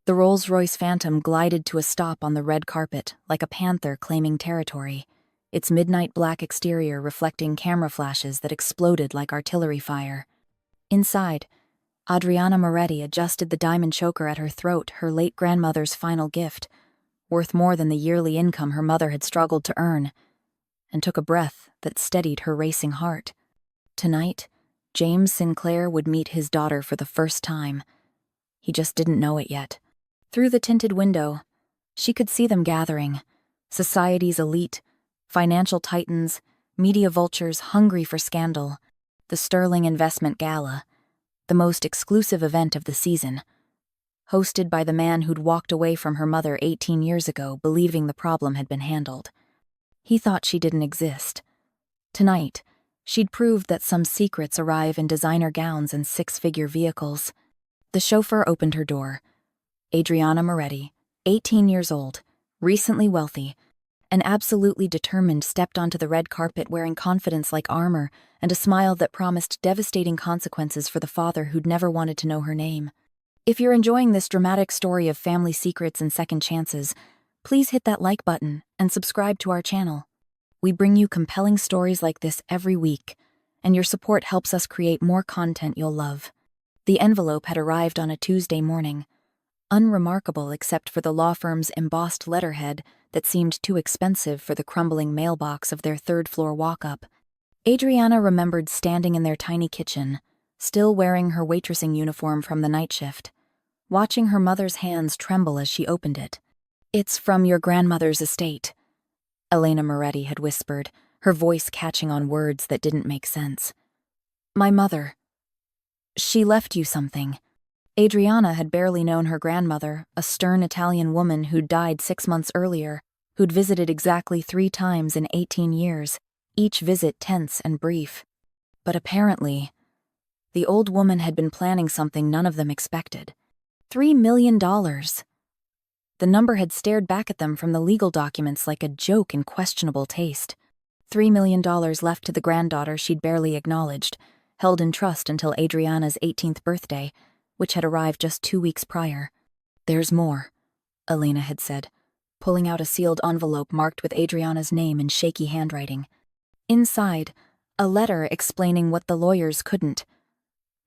The Rolls-Royce Phantom glided to a stop on the red carpet, like a panther claiming territory, its midnight black exterior reflecting camera flashes that exploded like artillery fire. Inside, Adriana Moretti adjusted the diamond choker at her throat, her late grandmother's final gift, worth more than the yearly income her mother had struggled to earn, and took a breath that steadied her racing heart. Tonight, James Sinclair would meet his daughter for the first time. He just didn't know it yet. Through the tinted window, she could see them gathering, society's elite, financial titans, media vultures hungry for scandal, the Sterling Investment Gala, the most exclusive event of the season, hosted by the man who'd walked away from her mother 18 years ago believing the problem had been handled. He thought she didn't exist. Tonight, she'd proved that some secrets arrive in designer gowns and six-figure vehicles. The chauffeur opened her door. Adriana Moretti, 18 years old, recently wealthy, and absolutely determined, stepped onto the red carpet wearing confidence like armor and a smile that promised devastating consequences for the father who'd never wanted to know her name. If you're enjoying this dramatic story of family secrets and second chances, please hit that like button and subscribe to our channel. We bring you compelling stories like this every week, and your support helps us create more content you'll love. The envelope had arrived on a Tuesday morning, unremarkable except for the law firm's embossed letterhead that seemed too expensive for the crumbling mailbox of their third-floor walk-up. Adriana remembered standing in their tiny kitchen, still wearing her waitressing uniform from the night shift, watching her mother's hands tremble as she opened it. "It's from your grandmother's estate," Elena Moretti had whispered, her voice catching on words that didn't make sense. "My mother. She left you something." Adriana had barely known her grandmother, a stern Italian woman who'd died 6 months earlier, who'd visited exactly 3 times in 18 years, each visit tense and brief. But apparently, the old woman had been planning something none of them expected. $3 million. The number had stared back at them from the legal documents like a joke in questionable taste. $3 million left to the granddaughter she'd barely acknowledged, held in trust until Adriana's 18th birthday, which had arrived just 2 weeks prior. "There's more," Elena had said, pulling out a sealed envelope marked with Adriana's name in shaky handwriting. Inside, a letter explaining what the lawyers couldn't.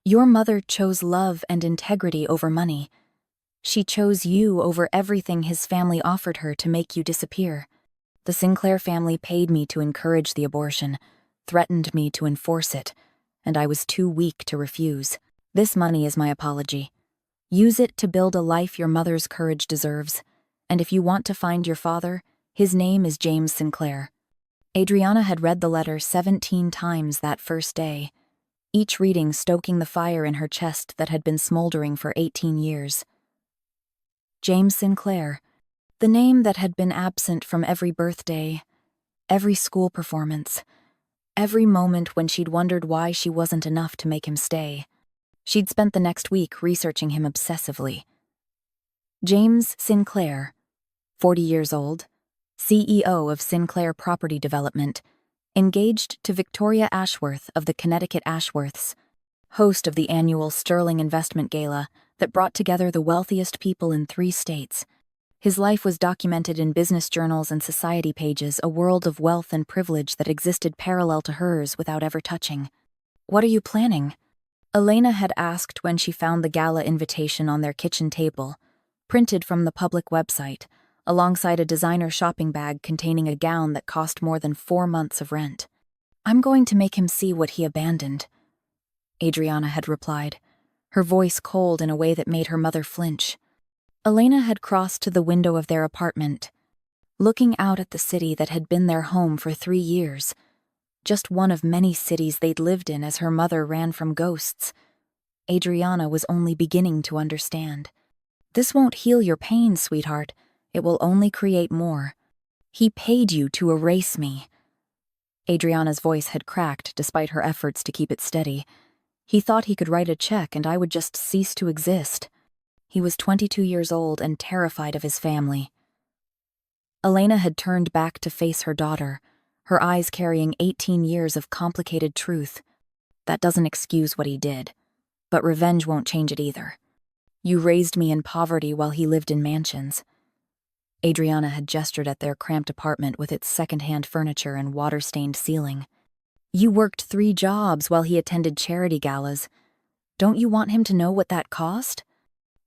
"Your mother chose love and integrity over money. She chose you over everything his family offered her to make you disappear. The Sinclair family paid me to encourage the abortion, threatened me to enforce it, and I was too weak to refuse. This money is my apology. Use it to build a life your mother's courage deserves, and if you want to find your father, his name is James Sinclair." Adriana had read the letter 17 times that first day, each reading stoking the fire in her chest that had been smoldering for 18 years. James Sinclair, the name that had been absent from every birthday, every school performance, every moment when she'd wondered why she wasn't enough to make him stay. She'd spent the next week researching him obsessively. James Sinclair, 40 years old, CEO of Sinclair Property Development, engaged to Victoria Ashworth of the Connecticut Ashworths, host of the annual Sterling Investment Gala that brought together the wealthiest people in 3 states. His life was documented in business journals and society pages, a world of wealth and privilege that existed parallel to hers without ever touching. "What are you planning?" Elena had asked when she found the gala invitation on their kitchen table, printed from the public website, alongside a designer shopping bag containing a gown that cost more than 4 months of rent. "I'm going to make him see what he abandoned," Adriana had replied, her voice cold in a way that made her mother flinch. Elena had crossed to the window of their apartment, looking out at the city that had been their home for 3 years, just one of many cities they'd lived in as her mother ran from ghosts. Adriana was only beginning to understand. "This won't heal your pain, sweetheart. It will only create more. He paid you to erase me." Adriana's voice had cracked despite her efforts to keep it steady. "He thought he could write a check and I would just cease to exist." He was 22 years old and terrified of his family. Elena had turned back to face her daughter, her eyes carrying 18 years of complicated truth. "That doesn't excuse what he did, but revenge won't change it either. You raised me in poverty while he lived in mansions. Adriana had gestured at their cramped apartment with its second-hand furniture and water-stained ceiling. You worked 3 jobs while he attended charity galas. Don't you want him to know what that cost?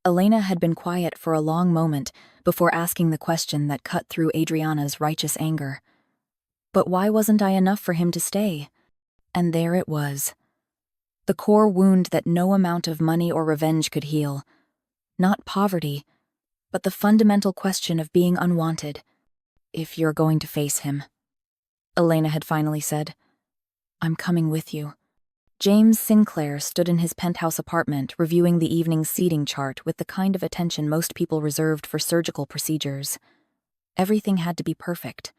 Elena had been quiet for a long moment before asking the question that cut through Adriana's righteous anger. But why wasn't I enough for him to stay? And there it was. The core wound that no amount of money or revenge could heal. Not poverty, but the fundamental question of being unwanted. If you're going to face him, Elena had finally said, I'm coming with you. James Sinclair stood in his penthouse apartment reviewing the evening's seating chart with the kind of attention most people reserved for surgical procedures. Everything had to be perfect.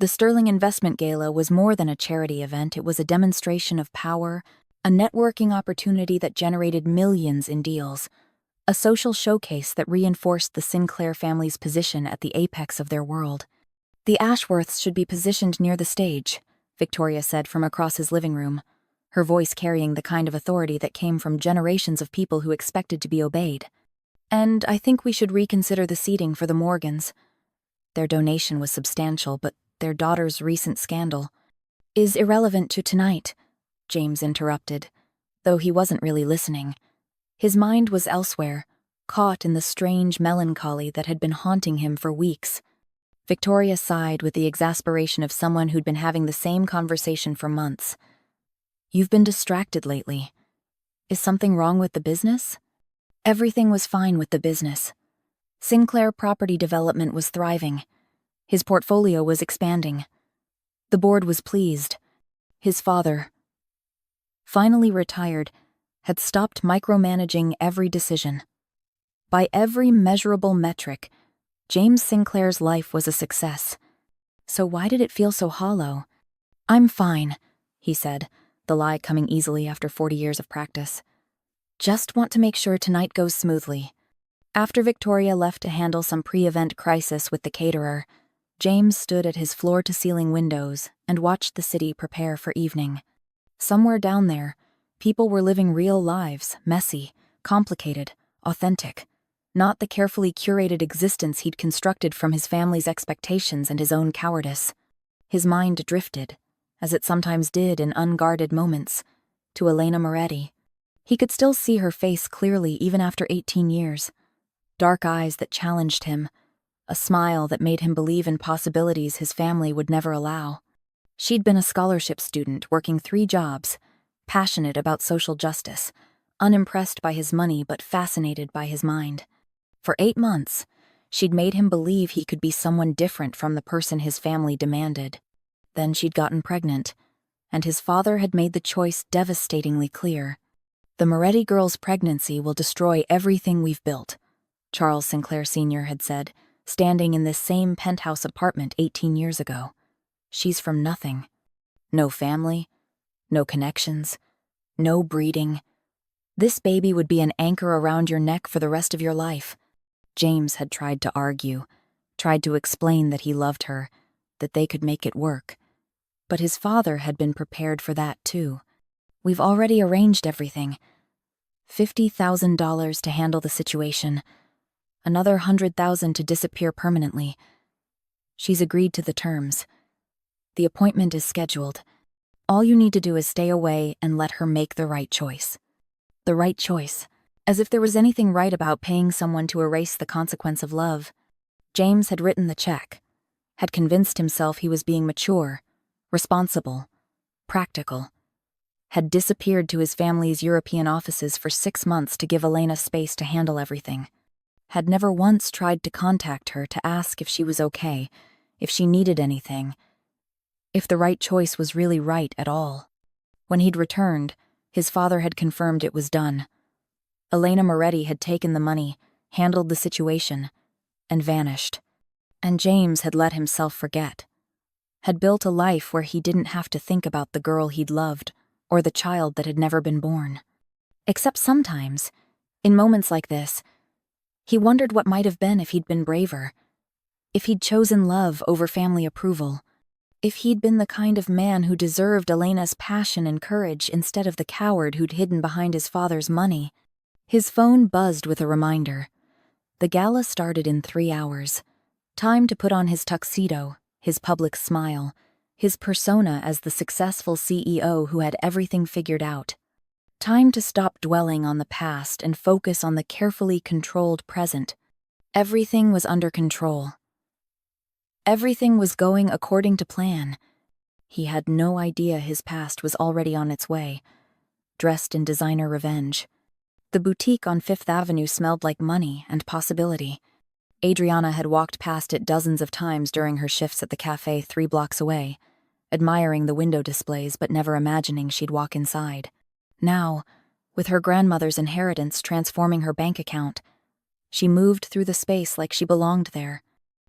The Sterling Investment Gala was more than a charity event. It was a demonstration of power, a networking opportunity that generated millions in deals, a social showcase that reinforced the Sinclair family's position at the apex of their world. The Ashworths should be positioned near the stage, Victoria said from across his living room, her voice carrying the kind of authority that came from generations of people who expected to be obeyed. And I think we should reconsider the seating for the Morgans. Their donation was substantial, but their daughter's recent scandal is irrelevant to tonight, James interrupted, though he wasn't really listening. His mind was elsewhere, caught in the strange melancholy that had been haunting him for weeks. Victoria sighed with the exasperation of someone who'd been having the same conversation for months. You've been distracted lately. Is something wrong with the business? Everything was fine with the business. Sinclair Property Development was thriving. His portfolio was expanding. The board was pleased. His father, finally retired, had stopped micromanaging every decision. By every measurable metric, James Sinclair's life was a success. So why did it feel so hollow? I'm fine, he said, the lie coming easily after 40 years of practice. Just want to make sure tonight goes smoothly. After Victoria left to handle some pre-event crisis with the caterer, James stood at his floor-to-ceiling windows and watched the city prepare for evening. Somewhere down there, people were living real lives, messy, complicated, authentic, not the carefully curated existence he'd constructed from his family's expectations and his own cowardice. His mind drifted, as it sometimes did in unguarded moments, to Elena Moretti. He could still see her face clearly even after 18 years. Dark eyes that challenged him, a smile that made him believe in possibilities his family would never allow. She'd been a scholarship student working 3 jobs, passionate about social justice, unimpressed by his money but fascinated by his mind. For 8 months, she'd made him believe he could be someone different from the person his family demanded. Then she'd gotten pregnant, and his father had made the choice devastatingly clear. The Moretti girl's pregnancy will destroy everything we've built, Charles Sinclair Sr. had said, standing in this same penthouse apartment 18 years ago. She's from nothing. No family, no connections, no breeding. This baby would be an anchor around your neck for the rest of your life. James had tried to argue, tried to explain that he loved her, that they could make it work. But his father had been prepared for that too. We've already arranged everything. $50,000 to handle the situation. Another $100,000 to disappear permanently. She's agreed to the terms. The appointment is scheduled. All you need to do is stay away and let her make the right choice. The right choice. As if there was anything right about paying someone to erase the consequence of love. James had written the check, had convinced himself he was being mature, responsible, practical, had disappeared to his family's European offices for 6 months to give Elena space to handle everything. Had never once tried to contact her to ask if she was okay, if she needed anything, if the right choice was really right at all. When he'd returned, his father had confirmed it was done. Elena Moretti had taken the money, handled the situation, and vanished. And James had let himself forget. Had built a life where he didn't have to think about the girl he'd loved, or the child that had never been born. Except sometimes, in moments like this, he wondered what might have been if he'd been braver, if he'd chosen love over family approval, if he'd been the kind of man who deserved Elena's passion and courage instead of the coward who'd hidden behind his father's money. His phone buzzed with a reminder. The gala started in 3 hours. Time to put on his tuxedo, his public smile, his persona as the successful CEO who had everything figured out. Time to stop dwelling on the past and focus on the carefully controlled present. Everything was under control. Everything was going according to plan. He had no idea his past was already on its way, dressed in designer revenge. The boutique on Fifth Avenue smelled like money and possibility. Adriana had walked past it dozens of times during her shifts at the cafe 3 blocks away, admiring the window displays but never imagining she'd walk inside. Now, with her grandmother's inheritance transforming her bank account, she moved through the space like she belonged there.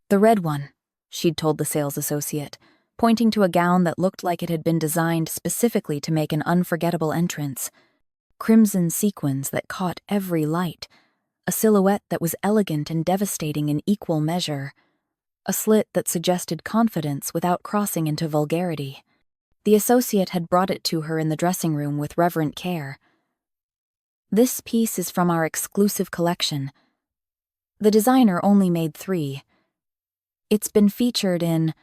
The red one, she'd told the sales associate, pointing to a gown that looked like it had been designed specifically to make an unforgettable entrance. Crimson sequins that caught every light, a silhouette that was elegant and devastating in equal measure, a slit that suggested confidence without crossing into vulgarity. The associate had brought it to her in the dressing room with reverent care. "This piece is from our exclusive collection. The designer only made 3. It's been featured in—"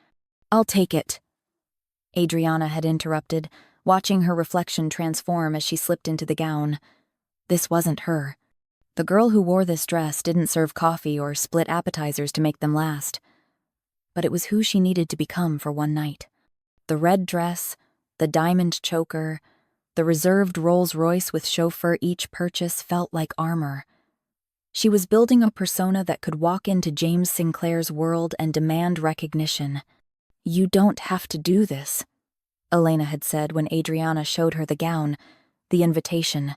"I'll take it," Adriana had interrupted, watching her reflection transform as she slipped into the gown. This wasn't her. The girl who wore this dress didn't serve coffee or split appetizers to make them last. But it was who she needed to become for one night. The red dress, the diamond choker, the reserved Rolls-Royce with chauffeur each purchase felt like armor. She was building a persona that could walk into James Sinclair's world and demand recognition. "You don't have to do this," Elena had said when Adriana showed her the gown, the invitation,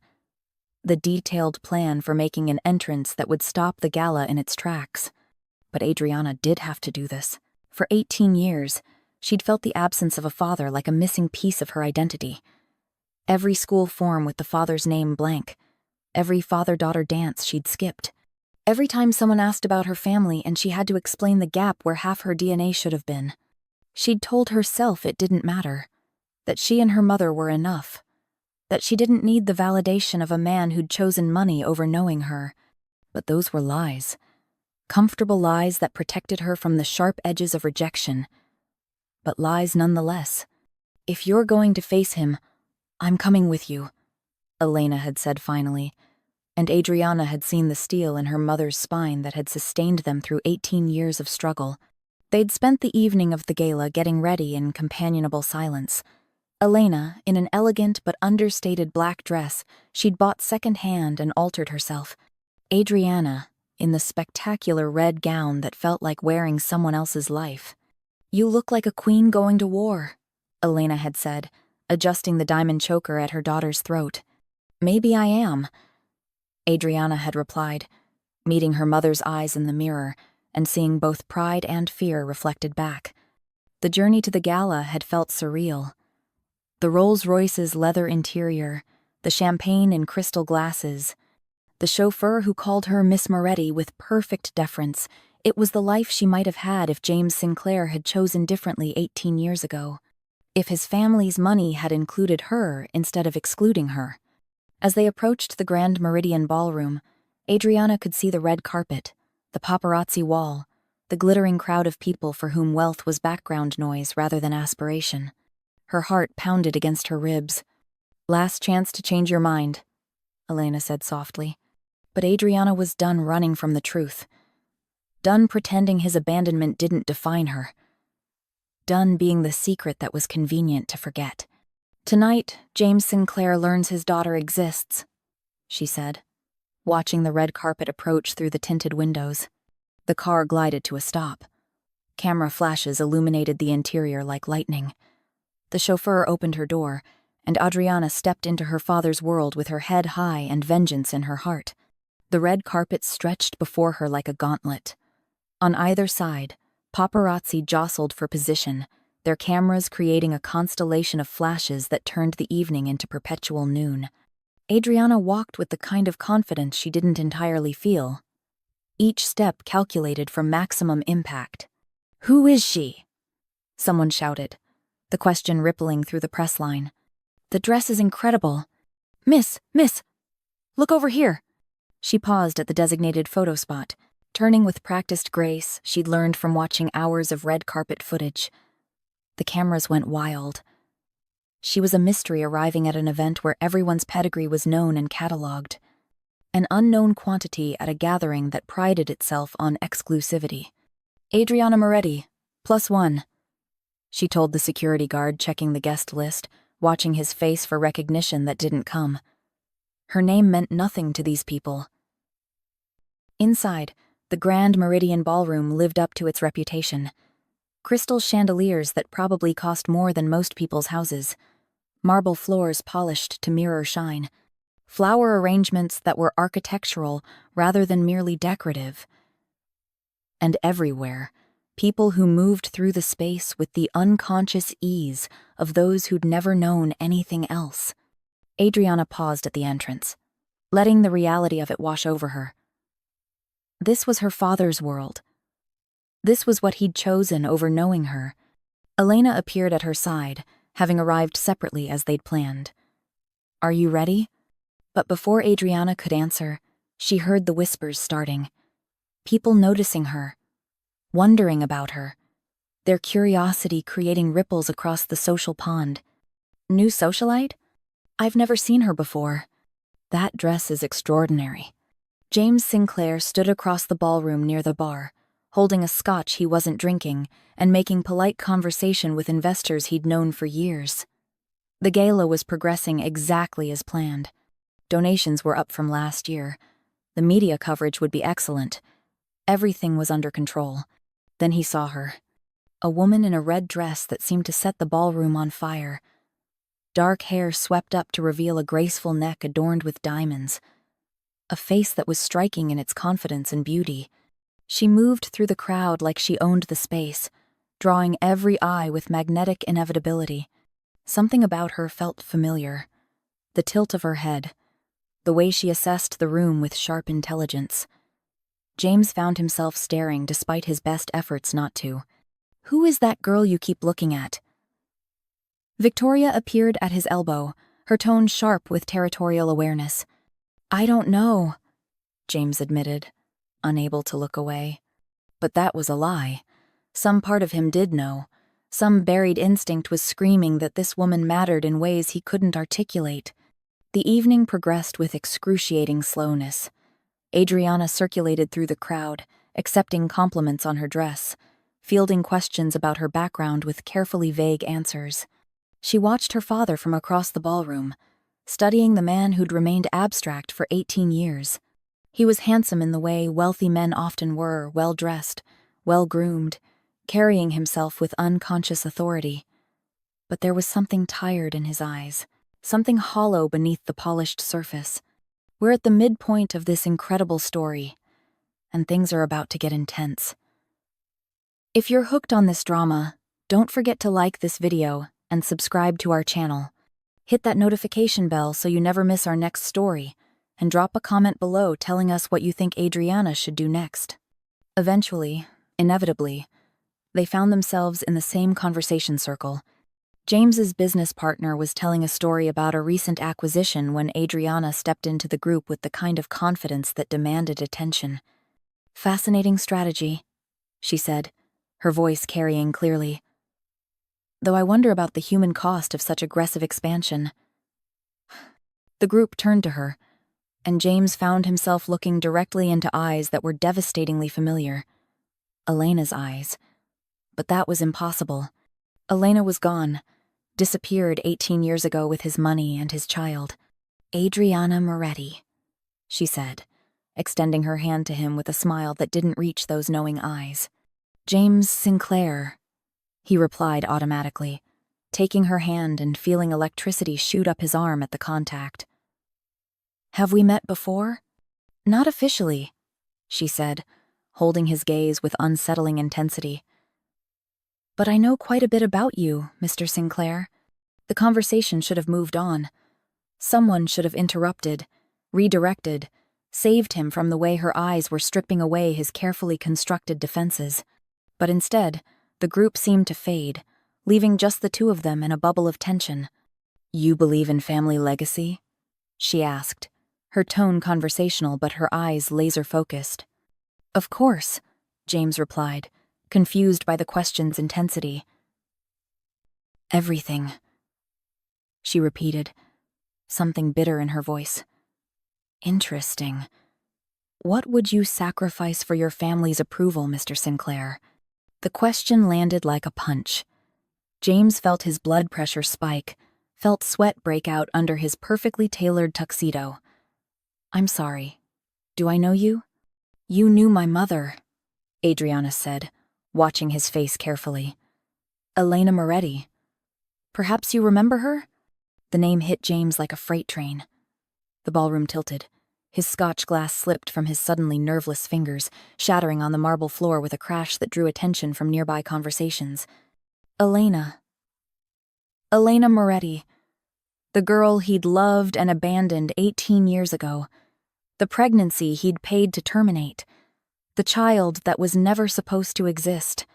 the detailed plan for making an entrance that would stop the gala in its tracks. But Adriana did have to do this. For 18 years, she'd felt the absence of a father like a missing piece of her identity. Every school form with the father's name blank. Every father-daughter dance she'd skipped. Every time someone asked about her family and she had to explain the gap where half her DNA should have been. She'd told herself it didn't matter, that she and her mother were enough, that she didn't need the validation of a man who'd chosen money over knowing her. But those were lies. Comfortable lies that protected her from the sharp edges of rejection. But lies nonetheless. "If you're going to face him, I'm coming with you," Elena had said finally, and Adriana had seen the steel in her mother's spine that had sustained them through 18 years of struggle. They'd spent the evening of the gala getting ready in companionable silence. Elena, in an elegant but understated black dress she'd bought second-hand and altered herself. Adriana, in the spectacular red gown that felt like wearing someone else's life. "You look like a queen going to war," Elena had said, adjusting the diamond choker at her daughter's throat. "Maybe I am," Adriana had replied, meeting her mother's eyes in the mirror and seeing both pride and fear reflected back. The journey to the gala had felt surreal. The Rolls-Royce's leather interior, the champagne in crystal glasses, the chauffeur who called her Miss Moretti with perfect deference. It was the life she might have had if James Sinclair had chosen differently 18 years ago. If his family's money had included her instead of excluding her. As they approached the Grand Meridian Ballroom, Adriana could see the red carpet, the paparazzi wall, the glittering crowd of people for whom wealth was background noise rather than aspiration. Her heart pounded against her ribs. "Last chance to change your mind," Elena said softly. But Adriana was done running from the truth. Done pretending his abandonment didn't define her. Done being the secret that was convenient to forget. "Tonight, James Sinclair learns his daughter exists," she said, watching the red carpet approach through the tinted windows. The car glided to a stop. Camera flashes illuminated the interior like lightning. The chauffeur opened her door, and Adriana stepped into her father's world with her head high and vengeance in her heart. The red carpet stretched before her like a gauntlet. On either side, paparazzi jostled for position, their cameras creating a constellation of flashes that turned the evening into perpetual noon. Adriana walked with the kind of confidence she didn't entirely feel. Each step calculated for maximum impact. "Who is she?" someone shouted, the question rippling through the press line. "The dress is incredible. Miss, look over here," She paused at the designated photo spot, turning with practiced grace she'd learned from watching hours of red carpet footage. The cameras went wild. She was a mystery arriving at an event where everyone's pedigree was known and catalogued. An unknown quantity at a gathering that prided itself on exclusivity. Adriana Moretti, +1. She told the security guard checking the guest list, watching his face for recognition that didn't come. Her name meant nothing to these people. Inside, the Grand Meridian Ballroom lived up to its reputation. Crystal chandeliers that probably cost more than most people's houses. Marble floors polished to mirror shine. Flower arrangements that were architectural rather than merely decorative. And everywhere, people who moved through the space with the unconscious ease of those who'd never known anything else. Adriana paused at the entrance, letting the reality of it wash over her. This was her father's world. This was what he'd chosen over knowing her. Elena appeared at her side, having arrived separately as they'd planned. "Are you ready?" But before Adriana could answer, she heard the whispers starting. People noticing her, wondering about her, their curiosity creating ripples across the social pond. "New socialite? I've never seen her before. That dress is extraordinary." James Sinclair stood across the ballroom near the bar, holding a scotch he wasn't drinking and making polite conversation with investors he'd known for years. The gala was progressing exactly as planned. Donations were up from last year. The media coverage would be excellent. Everything was under control. Then he saw her. A woman in a red dress that seemed to set the ballroom on fire. Dark hair swept up to reveal a graceful neck adorned with diamonds. A face that was striking in its confidence and beauty. She moved through the crowd like she owned the space, drawing every eye with magnetic inevitability. Something about her felt familiar. The tilt of her head, the way she assessed the room with sharp intelligence. James found himself staring despite his best efforts not to. "Who is that girl you keep looking at?" Victoria appeared at his elbow, her tone sharp with territorial awareness. "I don't know," James admitted, unable to look away. But that was a lie. Some part of him did know. Some buried instinct was screaming that this woman mattered in ways he couldn't articulate. The evening progressed with excruciating slowness. Adriana circulated through the crowd, accepting compliments on her dress, fielding questions about her background with carefully vague answers. She watched her father from across the ballroom, studying the man who'd remained abstract for 18 years. He was handsome in the way wealthy men often were, well-dressed, well-groomed, carrying himself with unconscious authority. But there was something tired in his eyes, something hollow beneath the polished surface. We're at the midpoint of this incredible story, and things are about to get intense. If you're hooked on this drama, don't forget to like this video and subscribe to our channel. Hit that notification bell so you never miss our next story, and drop a comment below telling us what you think Adriana should do next. Eventually, inevitably, they found themselves in the same conversation circle. James's business partner was telling a story about a recent acquisition when Adriana stepped into the group with the kind of confidence that demanded attention. "Fascinating strategy," she said, her voice carrying clearly. "Though I wonder about the human cost of such aggressive expansion." The group turned to her, and James found himself looking directly into eyes that were devastatingly familiar. Elena's eyes. But that was impossible. Elena was gone, disappeared 18 years ago with his money and his child. "Adriana Moretti," she said, extending her hand to him with a smile that didn't reach those knowing eyes. "James Sinclair," he replied automatically, taking her hand and feeling electricity shoot up his arm at the contact. "Have we met before?" "Not officially," she said, holding his gaze with unsettling intensity. "But I know quite a bit about you, Mr. Sinclair." The conversation should have moved on. Someone should have interrupted, redirected, saved him from the way her eyes were stripping away his carefully constructed defenses. But instead, the group seemed to fade, leaving just the two of them in a bubble of tension. "You believe in family legacy?" she asked, her tone conversational but her eyes laser-focused. "Of course," James replied, confused by the question's intensity. "Everything," she repeated, something bitter in her voice. "Interesting. What would you sacrifice for your family's approval, Mr. Sinclair?" The question landed like a punch. James felt his blood pressure spike, felt sweat break out under his perfectly tailored tuxedo. "I'm sorry. Do I know you?" "You knew my mother," Adriana said, watching his face carefully. "Elena Moretti. Perhaps you remember her?" The name hit James like a freight train. The ballroom tilted. His scotch glass slipped from his suddenly nerveless fingers, shattering on the marble floor with a crash that drew attention from nearby conversations. Elena Moretti. The girl he'd loved and abandoned 18 years ago. The pregnancy he'd paid to terminate. The child that was never supposed to exist.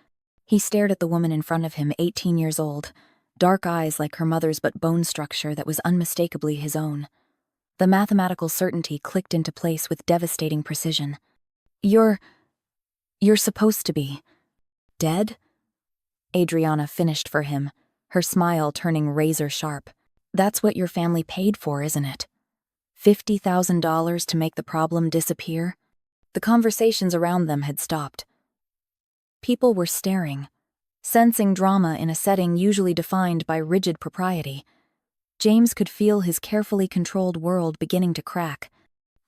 He stared at the woman in front of him, 18 years old, dark eyes like her mother's but bone structure that was unmistakably his own. The mathematical certainty clicked into place with devastating precision. You're supposed to be dead?" Adriana finished for him, her smile turning razor sharp. "That's what your family paid for, isn't it? $50,000 to make the problem disappear?" The conversations around them had stopped. People were staring, sensing drama in a setting usually defined by rigid propriety. James could feel his carefully controlled world beginning to crack.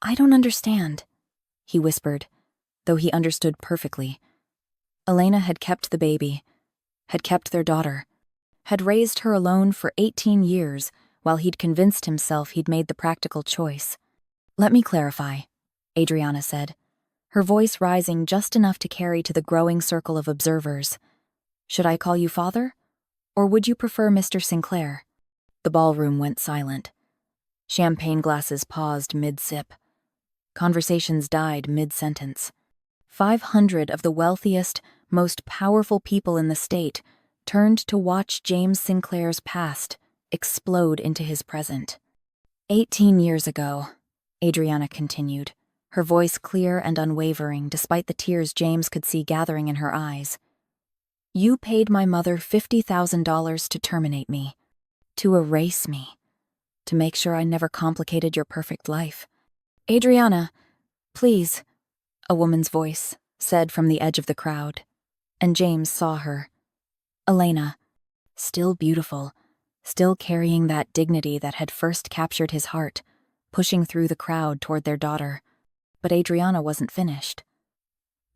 "I don't understand," he whispered, though he understood perfectly. Elena had kept the baby, had kept their daughter, had raised her alone for 18 years while he'd convinced himself he'd made the practical choice. "Let me clarify," Adriana said, her voice rising just enough to carry to the growing circle of observers. "Should I call you father? Or would you prefer Mr. Sinclair?" The ballroom went silent. Champagne glasses paused mid-sip. Conversations died mid-sentence. 500 of the wealthiest, most powerful people in the state turned to watch James Sinclair's past explode into his present. 18 years ago, Adriana continued, her voice clear and unwavering despite the tears James could see gathering in her eyes. "You paid my mother $50,000 to terminate me, to erase me, to make sure I never complicated your perfect life." "Adriana, please," a woman's voice said from the edge of the crowd, and James saw her. Elena, still beautiful, still carrying that dignity that had first captured his heart, pushing through the crowd toward their daughter. But Adriana wasn't finished.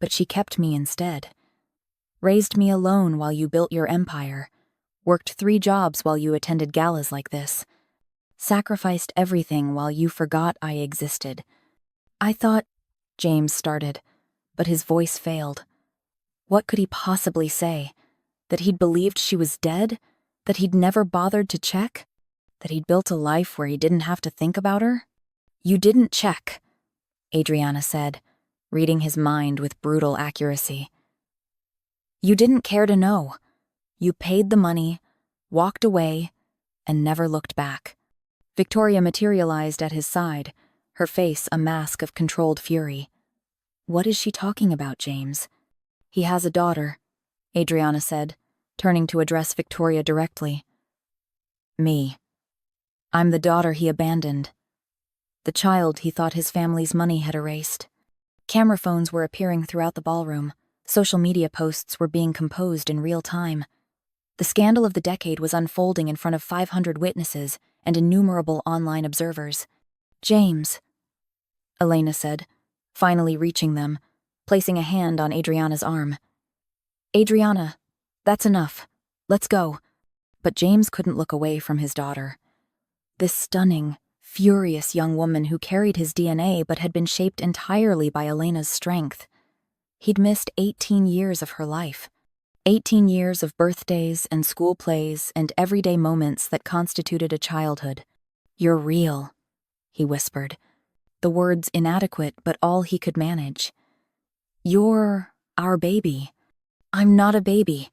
"But she kept me instead. Raised me alone while you built your empire. Worked 3 jobs while you attended galas like this. Sacrificed everything while you forgot I existed. I thought," James started, but his voice failed. What could he possibly say? That he'd believed she was dead? That he'd never bothered to check? That he'd built a life where he didn't have to think about her? "You didn't check," Adriana said, reading his mind with brutal accuracy. "You didn't care to know. You paid the money, walked away, and never looked back." Victoria materialized at his side, her face a mask of controlled fury. "What is she talking about, James?" "He has a daughter," Adriana said, turning to address Victoria directly. "Me. I'm the daughter he abandoned. The child he thought his family's money had erased." Camera phones were appearing throughout the ballroom. Social media posts were being composed in real time. The scandal of the decade was unfolding in front of 500 witnesses and innumerable online observers. "James," Elena said, finally reaching them, placing a hand on Adriana's arm. "Adriana, that's enough. Let's go." But James couldn't look away from his daughter. This stunning, furious young woman who carried his DNA but had been shaped entirely by Elena's strength. He'd missed 18 years of her life. 18 years of birthdays and school plays and everyday moments that constituted a childhood. "You're real," he whispered, the words inadequate but all he could manage. "You're our baby." "I'm not a baby,"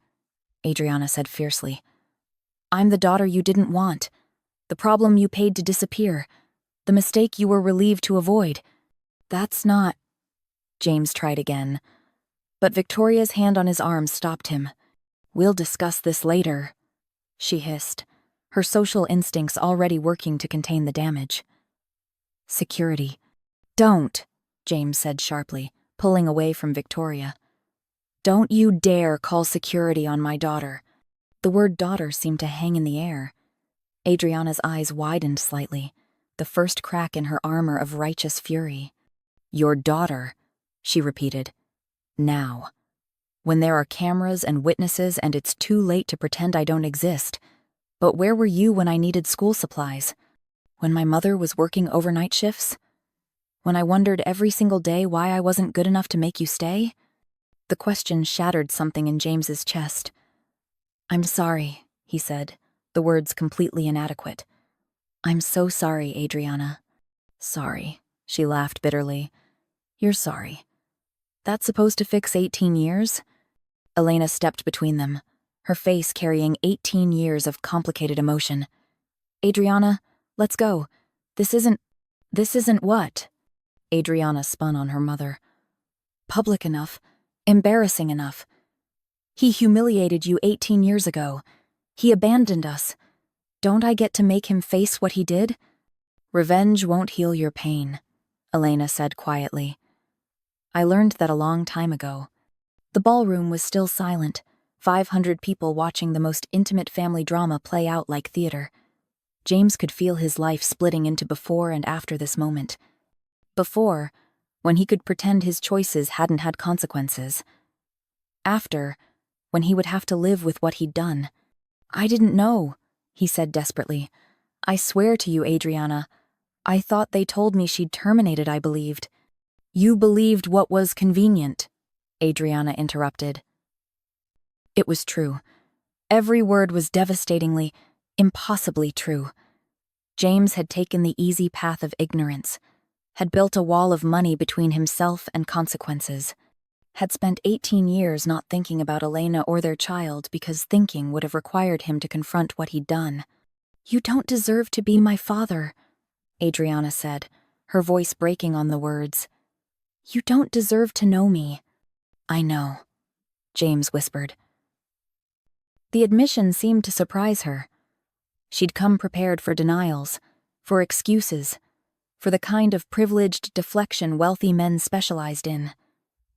Adriana said fiercely. "I'm the daughter you didn't want, the problem you paid to disappear, The mistake you were relieved to avoid. That's not... James tried again. But Victoria's hand on his arm stopped him. We'll discuss this later, she hissed, her social instincts already working to contain the damage. Security. Don't, James said sharply, pulling away from Victoria. Don't you dare call security on my daughter. The word daughter seemed to hang in the air. Adriana's eyes widened slightly, the first crack in her armor of righteous fury. Your daughter, she repeated. Now. When there are cameras and witnesses and it's too late to pretend I don't exist. But where were you when I needed school supplies? When my mother was working overnight shifts? When I wondered every single day why I wasn't good enough to make you stay? The question shattered something in James's chest. I'm sorry, he said, the words completely inadequate. I'm so sorry, Adriana. Sorry, she laughed bitterly. You're sorry. That's supposed to fix 18 years? Elena stepped between them, her face carrying 18 years of complicated emotion. Adriana, let's go. This isn't what? Adriana spun on her mother. Public enough. Embarrassing enough. He humiliated you 18 years ago. He abandoned us. Don't I get to make him face what he did? Revenge won't heal your pain, Elena said quietly. I learned that a long time ago. The ballroom was still silent, 500 people watching the most intimate family drama play out like theater. James could feel his life splitting into before and after this moment. Before, when he could pretend his choices hadn't had consequences. After, when he would have to live with what he'd done. I didn't know, he said desperately. I swear to you, Adriana, I thought they told me she'd terminated, I believed. You believed what was convenient, Adriana interrupted. It was true. Every word was devastatingly, impossibly true. James had taken the easy path of ignorance, had built a wall of money between himself and consequences, had spent 18 years not thinking about Elena or their child because thinking would have required him to confront what he'd done. You don't deserve to be my father, Adriana said, her voice breaking on the words. You don't deserve to know me. I know, James whispered. The admission seemed to surprise her. She'd come prepared for denials, for excuses, for the kind of privileged deflection wealthy men specialized in.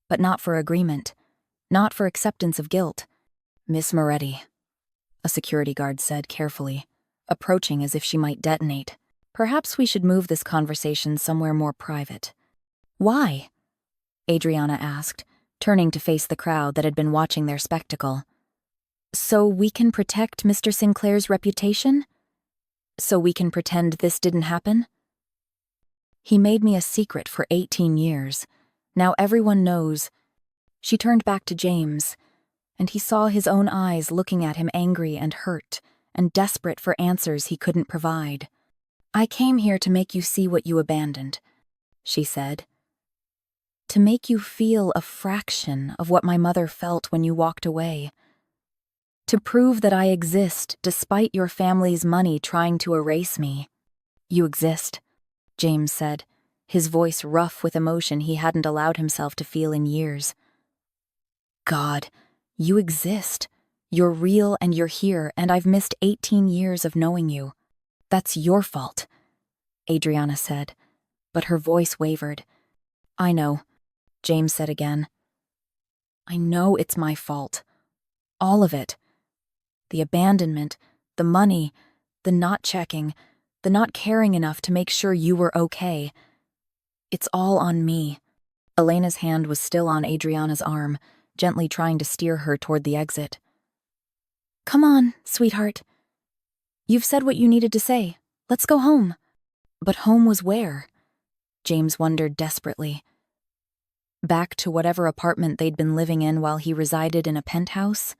But not for agreement, not for acceptance of guilt. Miss Moretti, a security guard said carefully, approaching as if she might detonate. Perhaps we should move this conversation somewhere more private. Why? Adriana asked, turning to face the crowd that had been watching their spectacle. So we can protect Mr. Sinclair's reputation? So we can pretend this didn't happen? He made me a secret for 18 years. Now everyone knows. She turned back to James, and he saw his own eyes looking at him angry and hurt, and desperate for answers he couldn't provide. I came here to make you see what you abandoned, she said. To make you feel a fraction of what my mother felt when you walked away. To prove that I exist despite your family's money trying to erase me. You exist, James said, his voice rough with emotion he hadn't allowed himself to feel in years. God, you exist. You're real and you're here, and I've missed 18 years of knowing you. That's your fault, Adriana said, but her voice wavered. I know, James said again. I know it's my fault. All of it. The abandonment, the money, the not checking, the not caring enough to make sure you were okay. It's all on me. Elena's hand was still on Adriana's arm, gently trying to steer her toward the exit. Come on, sweetheart. You've said what you needed to say. Let's go home. But home was where? James wondered desperately. Back to whatever apartment they'd been living in while he resided in a penthouse?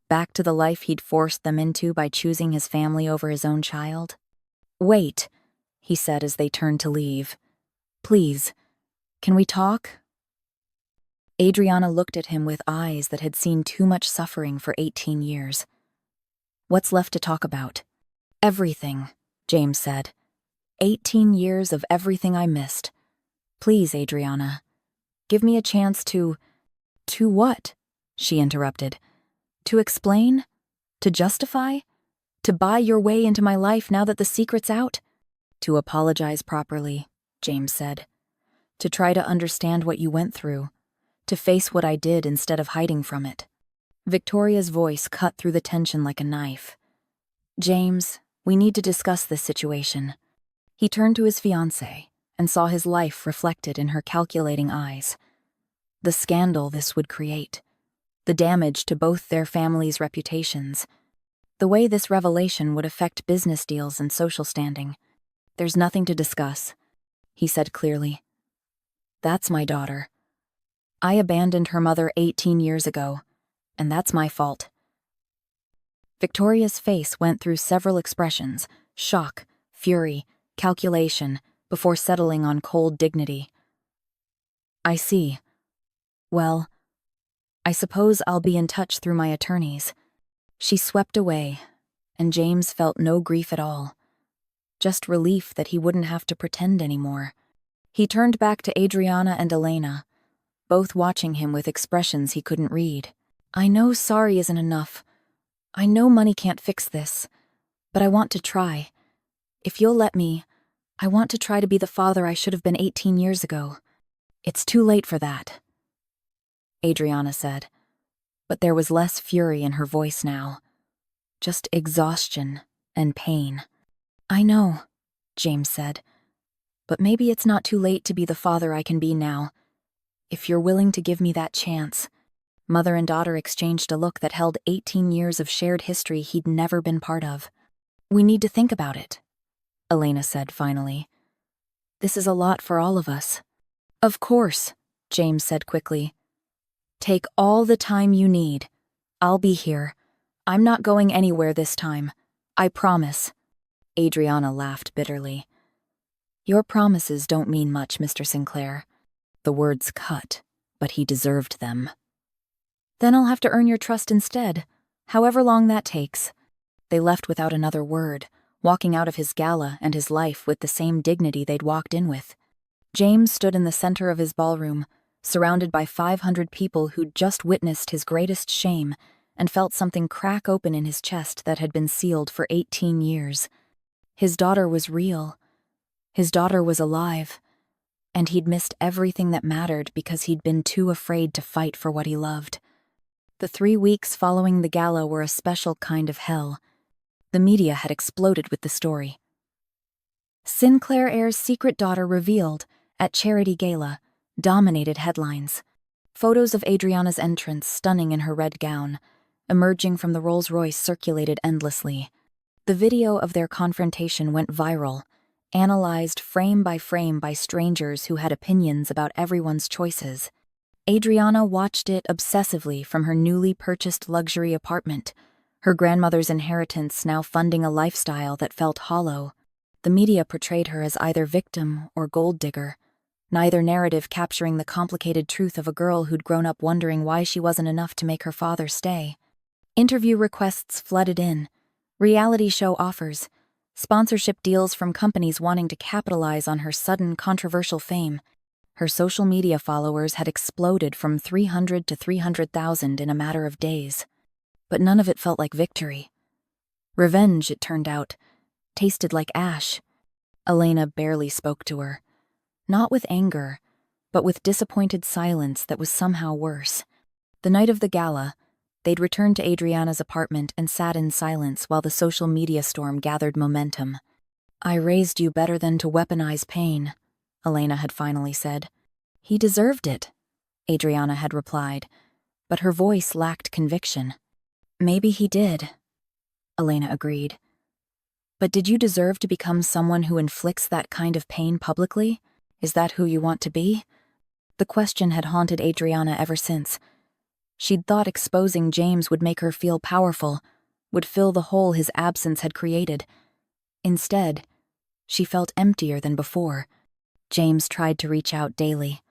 Back to the life he'd forced them into by choosing his family over his own child? Wait, he said as they turned to leave. Please, can we talk? Adriana looked at him with eyes that had seen too much suffering for 18 years. What's left to talk about? Everything, James said. 18 years of everything I missed. Please, Adriana, give me a chance to— To what? She interrupted. To explain? To justify? To buy your way into my life now that the secret's out? To apologize properly, James said. To try to understand what you went through. To face what I did instead of hiding from it. Victoria's voice cut through the tension like a knife. James, we need to discuss this situation. He turned to his fiancée and saw his life reflected in her calculating eyes. The scandal this would create. The damage to both their families' reputations. The way this revelation would affect business deals and social standing. There's nothing to discuss, he said clearly. That's my daughter. I abandoned her mother 18 years ago, and that's my fault. Victoria's face went through several expressions: shock, fury, calculation, before settling on cold dignity. I see. Well, I suppose I'll be in touch through my attorneys. She swept away, and James felt no grief at all. Just relief that he wouldn't have to pretend anymore. He turned back to Adriana and Elena, both watching him with expressions he couldn't read. I know sorry isn't enough. I know money can't fix this, but I want to try. If you'll let me, I want to try to be the father I should have been 18 years ago. It's too late for that, Adriana said, but there was less fury in her voice now. Just exhaustion and pain. I know, James said, but maybe it's not too late to be the father I can be now. If you're willing to give me that chance. Mother and daughter exchanged a look that held 18 years of shared history he'd never been part of. We need to think about it, Elena said finally. This is a lot for all of us. Of course, James said quickly. Take all the time you need. I'll be here. I'm not going anywhere this time. I promise. Adriana laughed bitterly. Your promises don't mean much, Mr. Sinclair. The words cut, but he deserved them. Then I'll have to earn your trust instead, however long that takes. They left without another word, walking out of his gala and his life with the same dignity they'd walked in with. James stood in the center of his ballroom, surrounded by 500 people who'd just witnessed his greatest shame and felt something crack open in his chest that had been sealed for 18 years. His daughter was real. His daughter was alive. And he'd missed everything that mattered because he'd been too afraid to fight for what he loved. The 3 weeks following the gala were a special kind of hell. The media had exploded with the story. Sinclair Heir's secret daughter revealed at charity gala dominated headlines. Photos of Adriana's entrance, stunning in her red gown, emerging from the Rolls Royce, circulated endlessly. The video of their confrontation went viral, analyzed frame by strangers who had opinions about everyone's choices. Adriana watched it obsessively from her newly purchased luxury apartment, her grandmother's inheritance now funding a lifestyle that felt hollow. The media portrayed her as either victim or gold digger, neither narrative capturing the complicated truth of a girl who'd grown up wondering why she wasn't enough to make her father stay. Interview requests flooded in, reality show offers, sponsorship deals from companies wanting to capitalize on her sudden controversial fame. Her social media followers had exploded from 300 to 300,000 in a matter of days. But none of it felt like victory. Revenge, it turned out, tasted like ash. Elena barely spoke to her. Not with anger, but with disappointed silence that was somehow worse. The night of the gala, they'd returned to Adriana's apartment and sat in silence while the social media storm gathered momentum. I raised you better than to weaponize pain, Elena had finally said. He deserved it, Adriana had replied, but her voice lacked conviction. Maybe he did, Elena agreed. But did you deserve to become someone who inflicts that kind of pain publicly? Is that who you want to be? The question had haunted Adriana ever since. She'd thought exposing James would make her feel powerful, would fill the hole his absence had created. Instead, she felt emptier than before. James tried to reach out daily.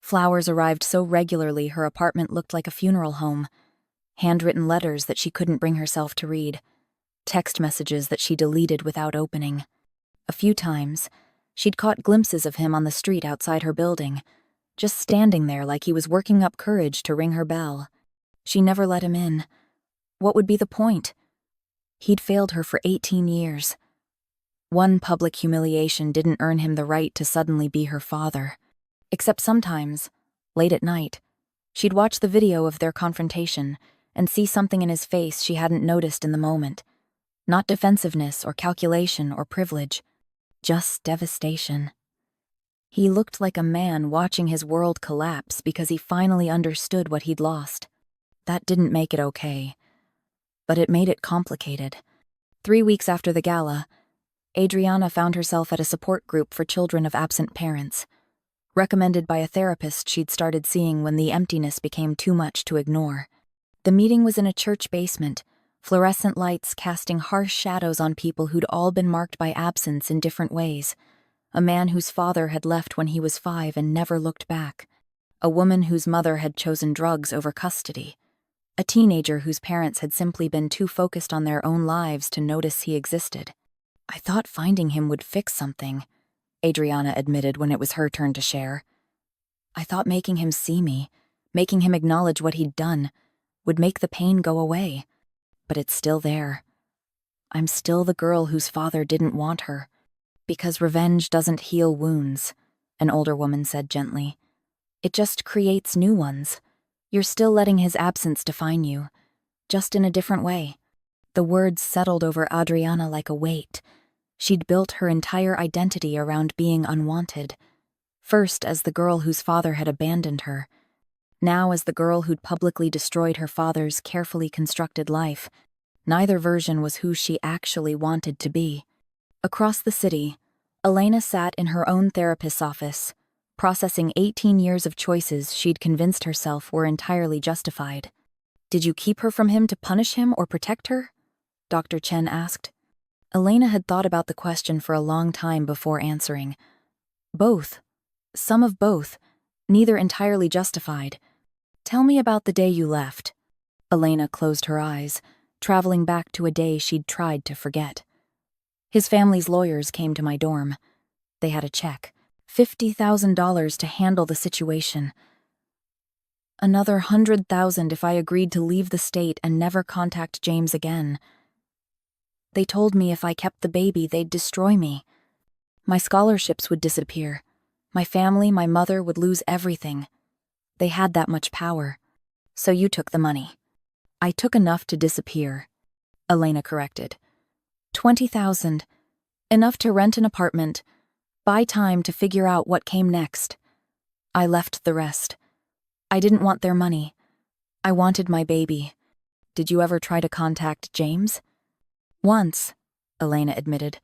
Flowers arrived so regularly her apartment looked like a funeral home. Handwritten letters that she couldn't bring herself to read. Text messages that she deleted without opening. A few times, she'd caught glimpses of him on the street outside her building, just standing there like he was working up courage to ring her bell. She never let him in. What would be the point? He'd failed her for 18 years. One public humiliation didn't earn him the right to suddenly be her father. Except sometimes, late at night, she'd watch the video of their confrontation and see something in his face she hadn't noticed in the moment. Not defensiveness or calculation or privilege, just devastation. He looked like a man watching his world collapse because he finally understood what he'd lost. That didn't make it okay, but it made it complicated. 3 weeks after the gala, Adriana found herself at a support group for children of absent parents, recommended by a therapist she'd started seeing when the emptiness became too much to ignore. The meeting was in a church basement, fluorescent lights casting harsh shadows on people who'd all been marked by absence in different ways. A man whose father had left when he was 5 and never looked back. A woman whose mother had chosen drugs over custody. A teenager whose parents had simply been too focused on their own lives to notice he existed. I thought finding him would fix something, Adriana admitted when it was her turn to share. I thought making him see me, making him acknowledge what he'd done, would make the pain go away. But it's still there. I'm still the girl whose father didn't want her. Because revenge doesn't heal wounds, an older woman said gently. It just creates new ones. You're still letting his absence define you, just in a different way. The words settled over Adriana like a weight. She'd built her entire identity around being unwanted. First as the girl whose father had abandoned her. Now as the girl who'd publicly destroyed her father's carefully constructed life. Neither version was who she actually wanted to be. Across the city, Elena sat in her own therapist's office, processing 18 years of choices she'd convinced herself were entirely justified. Did you keep her from him to punish him or protect her? Dr. Chen asked. Elena had thought about the question for a long time before answering. Both. Some of both. Neither entirely justified. Tell me about the day you left. Elena closed her eyes, traveling back to a day she'd tried to forget. His family's lawyers came to my dorm. They had a check, $50,000 to handle the situation. Another $100,000 if I agreed to leave the state and never contact James again. They told me if I kept the baby, they'd destroy me. My scholarships would disappear. My family, my mother would lose everything. They had that much power. So you took the money. I took enough to disappear, Elena corrected. 20,000. Enough to rent an apartment, buy time to figure out what came next. I left the rest. I didn't want their money. I wanted my baby. Did you ever try to contact James? Once, Elena admitted.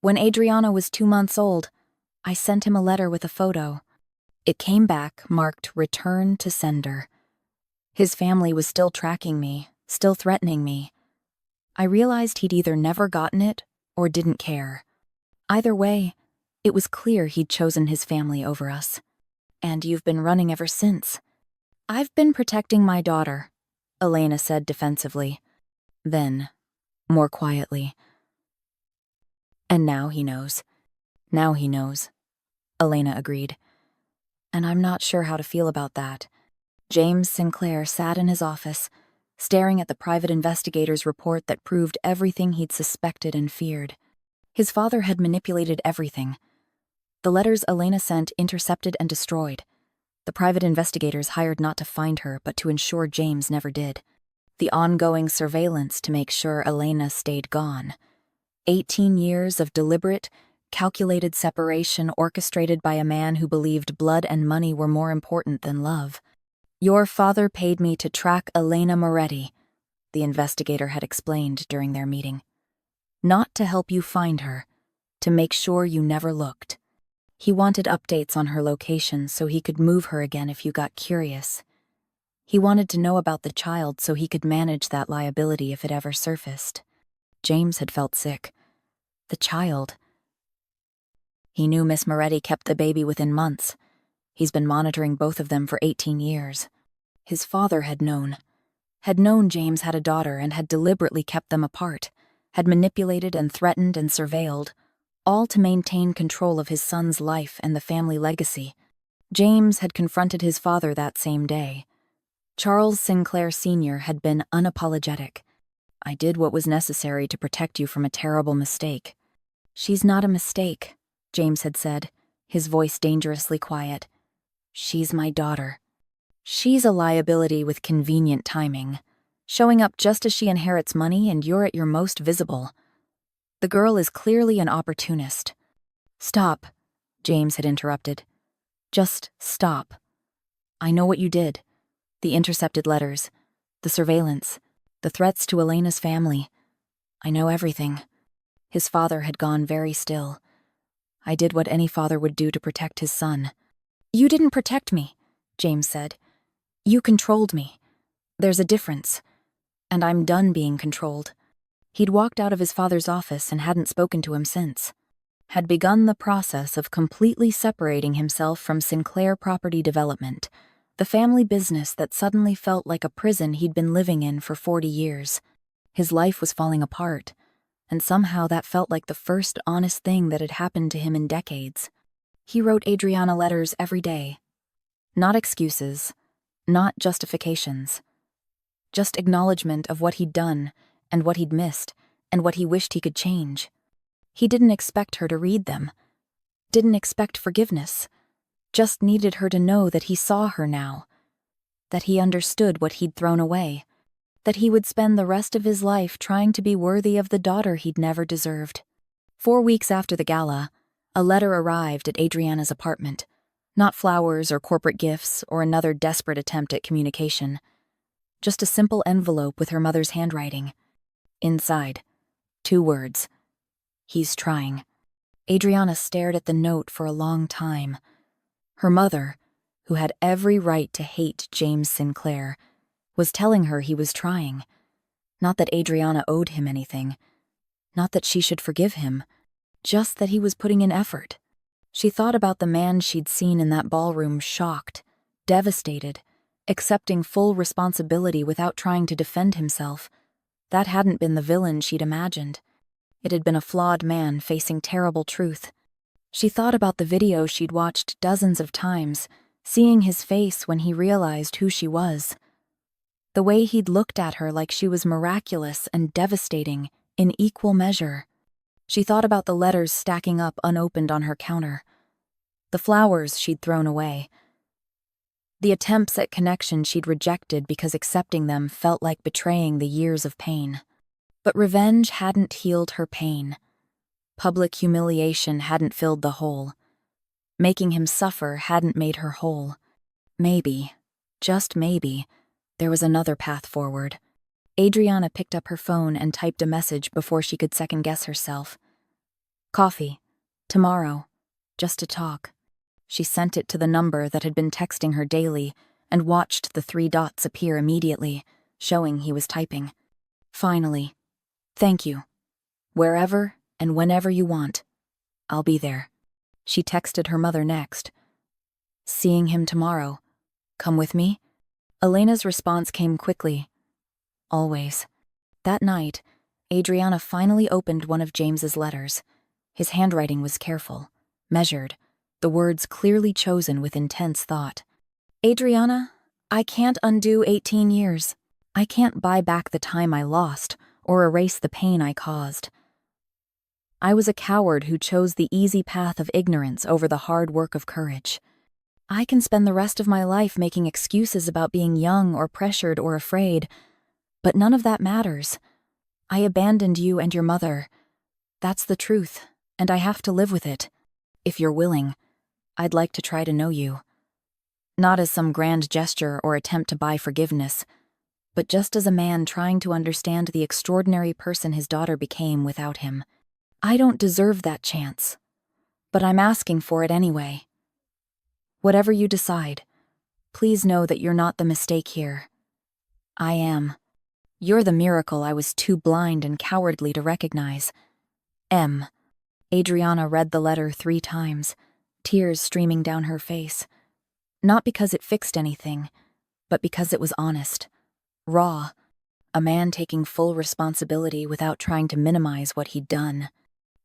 When Adriana was 2 months old, I sent him a letter with a photo. It came back marked return to sender. His family was still tracking me, still threatening me. I realized he'd either never gotten it or didn't care. Either way, it was clear he'd chosen his family over us. And you've been running ever since. I've been protecting my daughter, Elena said defensively. Then, more quietly. And now he knows. Now he knows, Elena agreed. And I'm not sure how to feel about that. James Sinclair sat in his office, staring at the private investigator's report that proved everything he'd suspected and feared. His father had manipulated everything. The letters Elena sent intercepted and destroyed. The private investigators hired not to find her, but to ensure James never did. The ongoing surveillance to make sure Elena stayed gone. 18 years of deliberate, calculated separation orchestrated by a man who believed blood and money were more important than love. Your father paid me to track Elena Moretti, the investigator had explained during their meeting. Not to help you find her, to make sure you never looked. He wanted updates on her location so he could move her again if you got curious. He wanted to know about the child so he could manage that liability if it ever surfaced. James had felt sick. The child. He knew Miss Moretti kept the baby within months. He's been monitoring both of them for 18 years. His father had known James had a daughter and had deliberately kept them apart, had manipulated and threatened and surveilled, all to maintain control of his son's life and the family legacy. James had confronted his father that same day. Charles Sinclair Sr. had been unapologetic. "I did what was necessary to protect you from a terrible mistake." "She's not a mistake," James had said, his voice dangerously quiet. "She's my daughter. She's a liability with convenient timing, showing up just as she inherits money and you're at your most visible. The girl is clearly an opportunist." "Stop," James had interrupted. "Just stop. I know what you did. The intercepted letters, the surveillance, the threats to Elena's family. I know everything." His father had gone very still. "I did what any father would do to protect his son." "You didn't protect me," James said. "You controlled me. There's a difference. And I'm done being controlled." He'd walked out of his father's office and hadn't spoken to him since. Had begun the process of completely separating himself from Sinclair Property Development, the family business that suddenly felt like a prison he'd been living in for 40 years. His life was falling apart, and somehow that felt like the first honest thing that had happened to him in decades. He wrote Adriana letters every day. Not excuses, not justifications. Just acknowledgement of what he'd done, and what he'd missed, and what he wished he could change. He didn't expect her to read them. Didn't expect forgiveness. Just needed her to know that he saw her now. That he understood what he'd thrown away. That he would spend the rest of his life trying to be worthy of the daughter he'd never deserved. 4 weeks after the gala, a letter arrived at Adriana's apartment. Not flowers or corporate gifts or another desperate attempt at communication. Just a simple envelope with her mother's handwriting. Inside, 2 words. "He's trying." Adriana stared at the note for a long time. Her mother, who had every right to hate James Sinclair, was telling her he was trying. Not that Adriana owed him anything. Not that she should forgive him. Just that he was putting in effort. She thought about the man she'd seen in that ballroom, shocked, devastated, accepting full responsibility without trying to defend himself. That hadn't been the villain she'd imagined. It had been a flawed man facing terrible truth. She thought about the video she'd watched dozens of times, seeing his face when he realized who she was. The way he'd looked at her like she was miraculous and devastating in equal measure. She thought about the letters stacking up unopened on her counter. The flowers she'd thrown away. The attempts at connection she'd rejected because accepting them felt like betraying the years of pain. But revenge hadn't healed her pain. Public humiliation hadn't filled the hole. Making him suffer hadn't made her whole. Maybe, just maybe, there was another path forward. Adriana picked up her phone and typed a message before she could second-guess herself. "Coffee. Tomorrow. Just to talk." She sent it to the number that had been texting her daily and watched the 3 dots appear immediately, showing he was typing. "Finally. Thank you. Wherever and whenever you want. I'll be there." She texted her mother next. "Seeing him tomorrow. Come with me?" Elena's response came quickly. "Always." That night, Adriana finally opened one of James's letters. His handwriting was careful, measured, the words clearly chosen with intense thought. "Adriana, I can't undo 18 years. I can't buy back the time I lost or erase the pain I caused. I was a coward who chose the easy path of ignorance over the hard work of courage. I can spend the rest of my life making excuses about being young or pressured or afraid, but none of that matters. I abandoned you and your mother. That's the truth, and I have to live with it. If you're willing, I'd like to try to know you. Not as some grand gesture or attempt to buy forgiveness, but just as a man trying to understand the extraordinary person his daughter became without him. I don't deserve that chance, but I'm asking for it anyway. Whatever you decide, please know that you're not the mistake here. I am. You're the miracle I was too blind and cowardly to recognize. M." Adriana read the letter 3 times, tears streaming down her face. Not because it fixed anything, but because it was honest. Raw. A man taking full responsibility without trying to minimize what he'd done.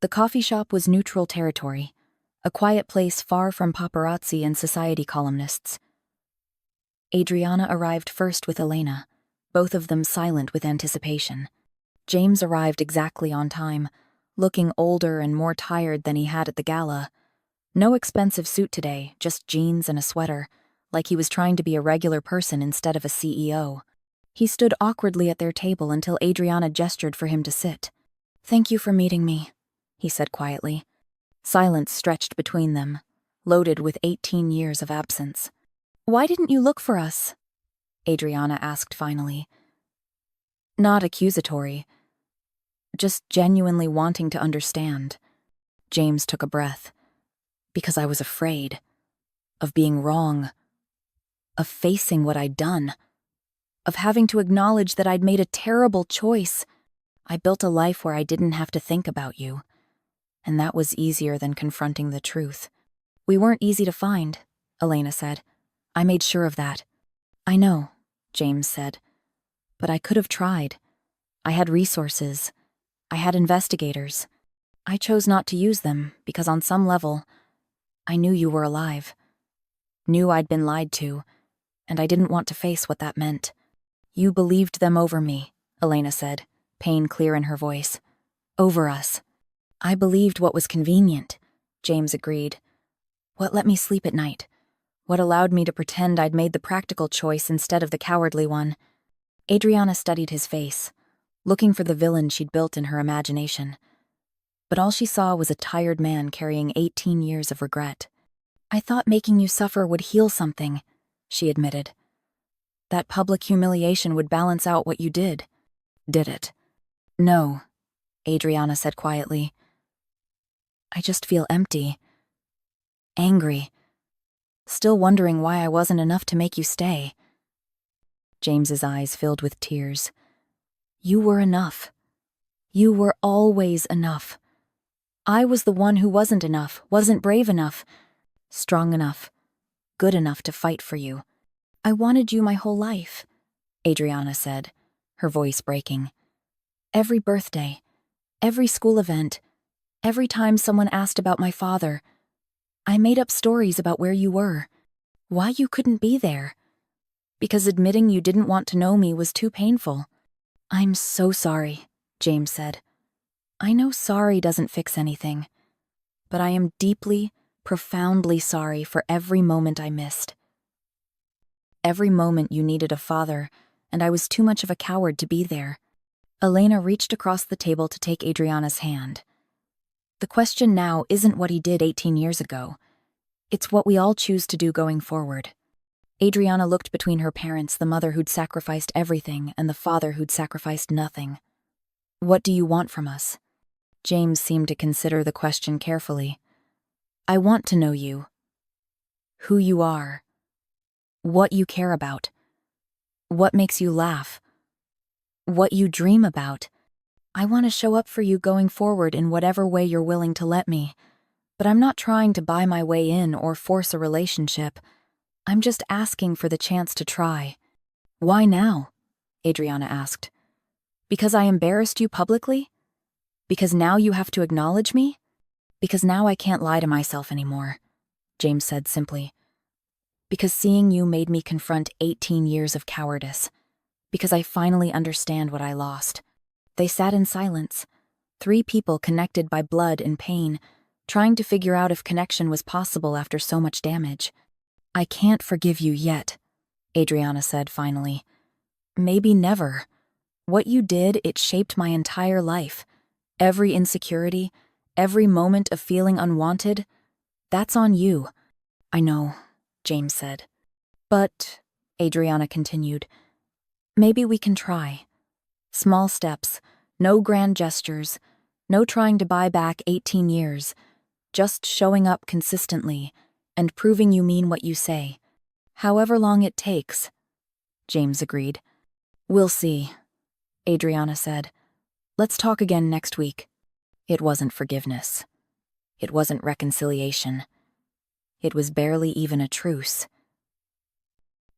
The coffee shop was neutral territory, a quiet place far from paparazzi and society columnists. Adriana arrived first with Elena, both of them silent with anticipation. James arrived exactly on time, looking older and more tired than he had at the gala. No expensive suit today, just jeans and a sweater, like he was trying to be a regular person instead of a CEO. He stood awkwardly at their table until Adriana gestured for him to sit. "Thank you for meeting me," he said quietly. Silence stretched between them, loaded with 18 years of absence. "Why didn't you look for us?" Adriana asked finally. Not accusatory, just genuinely wanting to understand. James took a breath. "Because I was afraid. Of being wrong. Of facing what I'd done. Of having to acknowledge that I'd made a terrible choice. I built a life where I didn't have to think about you. And that was easier than confronting the truth." "We weren't easy to find," Elena said. "I made sure of that." "I know," James said. "But I could have tried. I had resources. I had investigators. I chose not to use them because on some level, I knew you were alive. Knew I'd been lied to, and I didn't want to face what that meant." "You believed them over me," Elena said, pain clear in her voice. "Over us." "I believed what was convenient," James agreed. "What let me sleep at night. What allowed me to pretend I'd made the practical choice instead of the cowardly one." Adriana studied his face, looking for the villain she'd built in her imagination. But all she saw was a tired man carrying 18 years of regret. "I thought making you suffer would heal something," she admitted. "That public humiliation would balance out what you did." "Did it?" "No," Adriana said quietly. "I just feel empty. Angry. Still wondering why I wasn't enough to make you stay." James's eyes filled with tears. "You were enough. You were always enough. I was the one who wasn't enough, wasn't brave enough, strong enough, good enough to fight for you. I wanted you my whole life," Adriana said, her voice breaking. "Every birthday, every school event, every time someone asked about my father, I made up stories about where you were, why you couldn't be there, because admitting you didn't want to know me was too painful." "I'm so sorry," James said. "I know sorry doesn't fix anything, but I am deeply, profoundly sorry for every moment I missed. Every moment you needed a father, and I was too much of a coward to be there." Elena reached across the table to take Adriana's hand. "The question now isn't what he did 18 years ago. It's what we all choose to do going forward." Adriana looked between her parents, the mother who'd sacrificed everything and the father who'd sacrificed nothing. "What do you want from us?" James seemed to consider the question carefully. "I want to know you. Who you are. What you care about. What makes you laugh. What you dream about. I want to show up for you going forward in whatever way you're willing to let me. But I'm not trying to buy my way in or force a relationship. I'm just asking for the chance to try." "Why now?" Adriana asked. "Because I embarrassed you publicly? Because now you have to acknowledge me? Because now I can't lie to myself anymore," James said simply. "Because seeing you made me confront 18 years of cowardice. Because I finally understand what I lost." They sat in silence, 3 people connected by blood and pain, trying to figure out if connection was possible after so much damage. "I can't forgive you yet," Adriana said finally. "Maybe never. What you did, it shaped my entire life. Every insecurity, every moment of feeling unwanted, that's on you." "I know," James said. "But," Adriana continued, "maybe we can try. Small steps, no grand gestures, no trying to buy back 18 years, just showing up consistently and proving you mean what you say. However long it takes," James agreed. "We'll see," Adriana said. "Let's talk again next week." It wasn't forgiveness. It wasn't reconciliation. It was barely even a truce.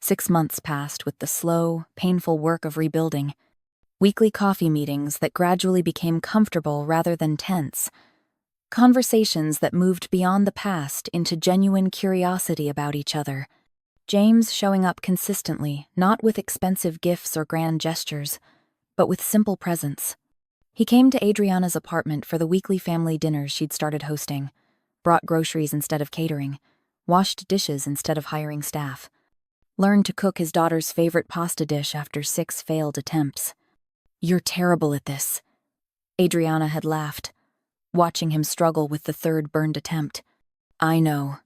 6 months passed with the slow, painful work of rebuilding. Weekly coffee meetings that gradually became comfortable rather than tense. Conversations that moved beyond the past into genuine curiosity about each other. James showing up consistently, not with expensive gifts or grand gestures, but with simple presence. He came to Adriana's apartment for the weekly family dinners she'd started hosting, brought groceries instead of catering, washed dishes instead of hiring staff, learned to cook his daughter's favorite pasta dish after 6 failed attempts. "You're terrible at this," Adriana had laughed, watching him struggle with the 3rd burned attempt. "I know,"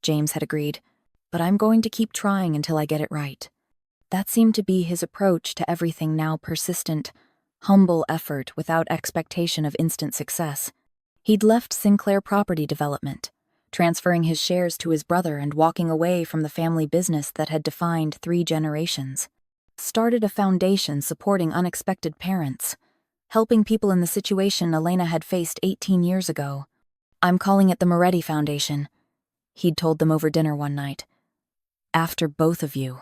James had agreed, "but I'm going to keep trying until I get it right." That seemed to be his approach to everything now: persistent, humble effort without expectation of instant success. He'd left Sinclair Property Development, transferring his shares to his brother and walking away from the family business that had defined 3 generations. Started a foundation supporting unexpected parents, helping people in the situation Elena had faced 18 years ago. "I'm calling it the Moretti Foundation," he'd told them over dinner one night. "After both of you."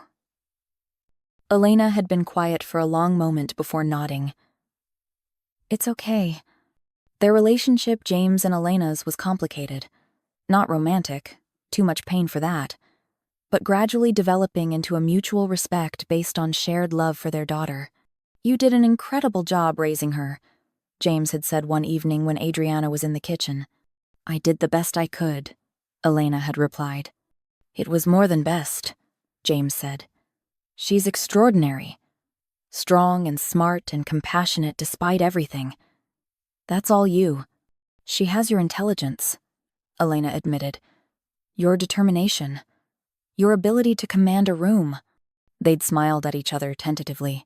Elena had been quiet for a long moment before nodding. "It's okay." Their relationship, James and Elena's, was complicated. Not romantic, too much pain for that, but gradually developing into a mutual respect based on shared love for their daughter. "You did an incredible job raising her," James had said one evening when Adriana was in the kitchen. "I did the best I could," Elena had replied. "It was more than best," James said. "She's extraordinary. Strong and smart and compassionate despite everything. That's all you. She has your intelligence," Elena admitted. "Your determination. Your ability to command a room." They'd smiled at each other tentatively.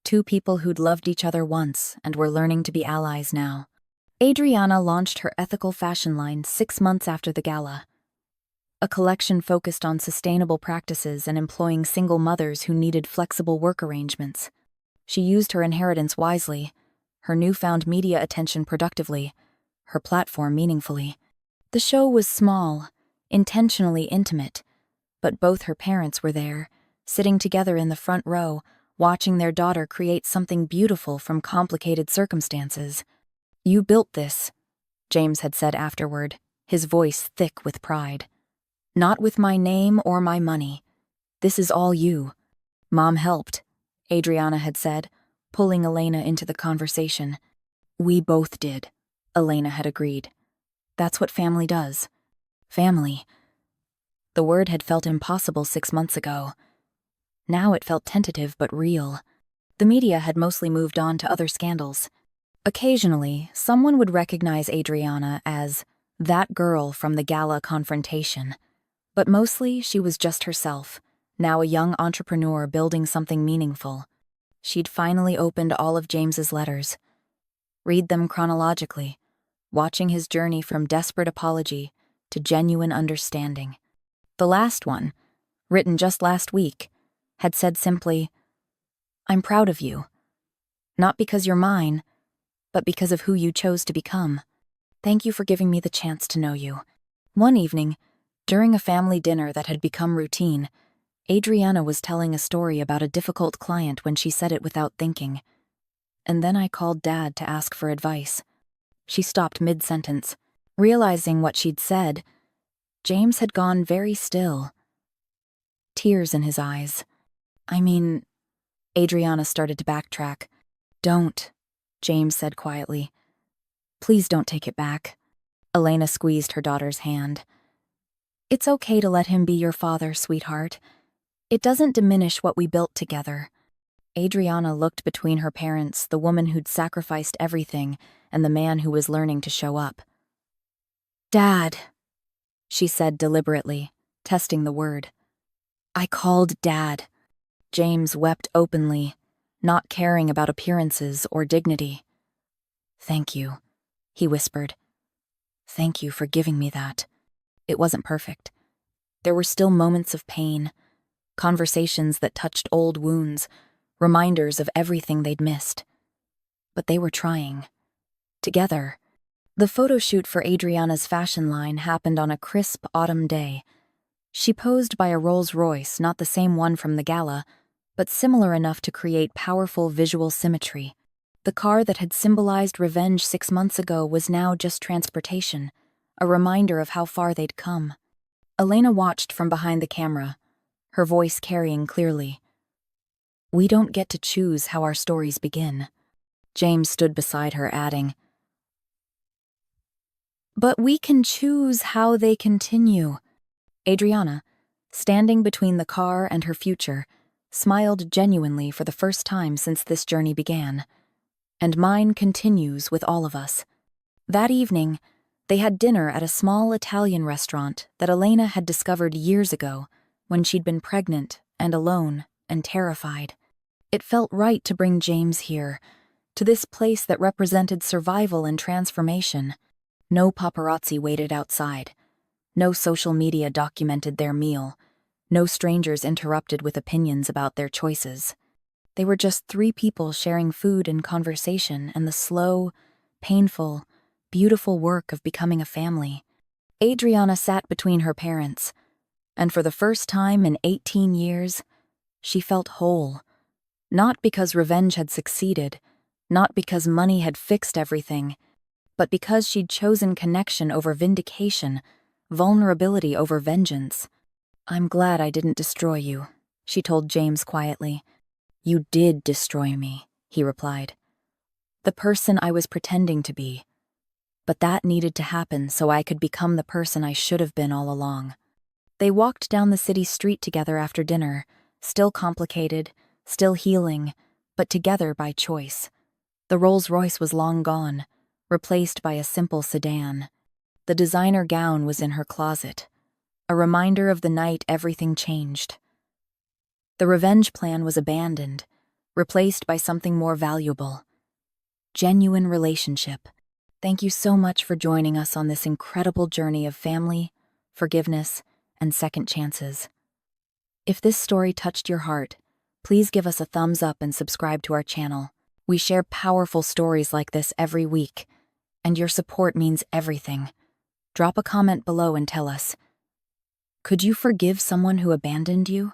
2 people who'd loved each other once and were learning to be allies now. Adriana launched her ethical fashion line 6 months after the gala. A collection focused on sustainable practices and employing single mothers who needed flexible work arrangements. She used her inheritance wisely, her newfound media attention productively, her platform meaningfully. The show was small, intentionally intimate, but both her parents were there, sitting together in the front row, watching their daughter create something beautiful from complicated circumstances. "You built this," James had said afterward, his voice thick with pride. "Not with my name or my money. This is all you." "Mom helped," Adriana had said, pulling Elena into the conversation. "We both did," Elena had agreed. "That's what family does. Family." The word had felt impossible 6 months ago. Now it felt tentative but real. The media had mostly moved on to other scandals. Occasionally, someone would recognize Adriana as that girl from the gala confrontation. But mostly, she was just herself, now a young entrepreneur building something meaningful. She'd finally opened all of James's letters. Read them chronologically, watching his journey from desperate apology to genuine understanding. The last one, written just last week, had said simply, "I'm proud of you. Not because you're mine, but because of who you chose to become. Thank you for giving me the chance to know you." One evening, during a family dinner that had become routine, Adriana was telling a story about a difficult client when she said it without thinking. "And then I called Dad to ask for advice." She stopped mid-sentence. Realizing what she'd said, James had gone very still. Tears in his eyes. Adriana started to backtrack. "Don't," James said quietly. "Please don't take it back." Elena squeezed her daughter's hand. "It's okay to let him be your father, sweetheart. It doesn't diminish what we built together." Adriana looked between her parents, the woman who'd sacrificed everything, and the man who was learning to show up. "Dad," she said deliberately, testing the word. "I called Dad." James wept openly, not caring about appearances or dignity. "Thank you," he whispered. "Thank you for giving me that." It wasn't perfect. There were still moments of pain, conversations that touched old wounds, reminders of everything they'd missed. But they were trying. Together. The photo shoot for Adriana's fashion line happened on a crisp autumn day. She posed by a Rolls Royce, not the same one from the gala, but similar enough to create powerful visual symmetry. The car that had symbolized revenge 6 months ago was now just transportation, a reminder of how far they'd come. Elena watched from behind the camera, her voice carrying clearly. "We don't get to choose how our stories begin." James stood beside her, adding, "But we can choose how they continue." Adriana, standing between the car and her future, smiled genuinely for the first time since this journey began. "And mine continues with all of us." That evening, they had dinner at a small Italian restaurant that Elena had discovered years ago when she'd been pregnant and alone and terrified. It felt right to bring James here, to this place that represented survival and transformation. No paparazzi waited outside. No social media documented their meal. No strangers interrupted with opinions about their choices. They were just three people sharing food and conversation and the slow, painful, beautiful work of becoming a family. Adriana sat between her parents, and for the first time in 18 years, she felt whole. Not because revenge had succeeded, not because money had fixed everything, but because she'd chosen connection over vindication, vulnerability over vengeance. "I'm glad I didn't destroy you," she told James quietly. "You did destroy me," he replied. "The person I was pretending to be. But that needed to happen so I could become the person I should have been all along." They walked down the city street together after dinner, still complicated, still healing, but together by choice. The Rolls-Royce was long gone, replaced by a simple sedan. The designer gown was in her closet, a reminder of the night everything changed. The revenge plan was abandoned, replaced by something more valuable. Genuine relationship. Thank you so much for joining us on this incredible journey of family, forgiveness, and second chances. If this story touched your heart, please give us a thumbs up and subscribe to our channel. We share powerful stories like this every week, and your support means everything. Drop a comment below and tell us, could you forgive someone who abandoned you?